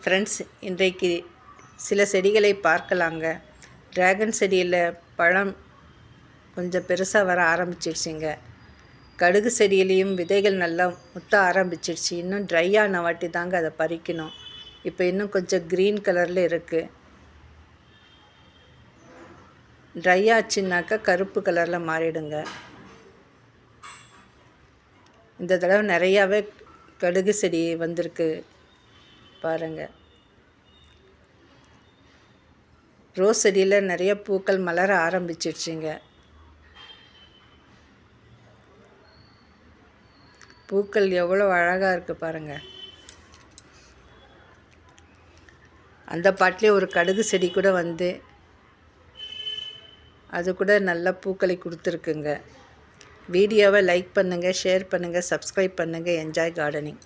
Friends, இன்றைக்கு சில செடிகளை பார்க்கலாங்க. டிராகன் செடியில் பழம் கொஞ்சம் பெருசாக வர ஆரம்பிச்சிடுச்சிங்க. கடுகு செடியிலையும் விதைகள் நல்லா முத்த ஆரம்பிச்சிடுச்சு. இன்னும் ட்ரை ஆன வாட்டி தாங்க அதை பறிக்கணும். இப்போ இன்னும் கொஞ்சம் க்ரீன் கலரில் இருக்குது. ட்ரை ஆச்சுன்னாக்கா கருப்பு கலரில் மாறிடுங்க. இந்த தடவை நிறையாவே கடுகு செடி வந்திருக்கு பாருங்கள். ரோஸ் செடியில் நிறைய பூக்கள் மலர ஆரம்பிச்சிடுச்சிங்க. பூக்கள் எவ்வளோ அழகாக இருக்குது பாருங்கள். அந்த பாட்டிலே ஒரு கடுகு செடி கூட வந்து அது கூட நல்ல பூக்களை கொடுத்துருக்குங்க. வீடியோவை லைக் பண்ணுங்கள், ஷேர் பண்ணுங்கள், சப்ஸ்கிரைப் பண்ணுங்கள். Enjoy gardening.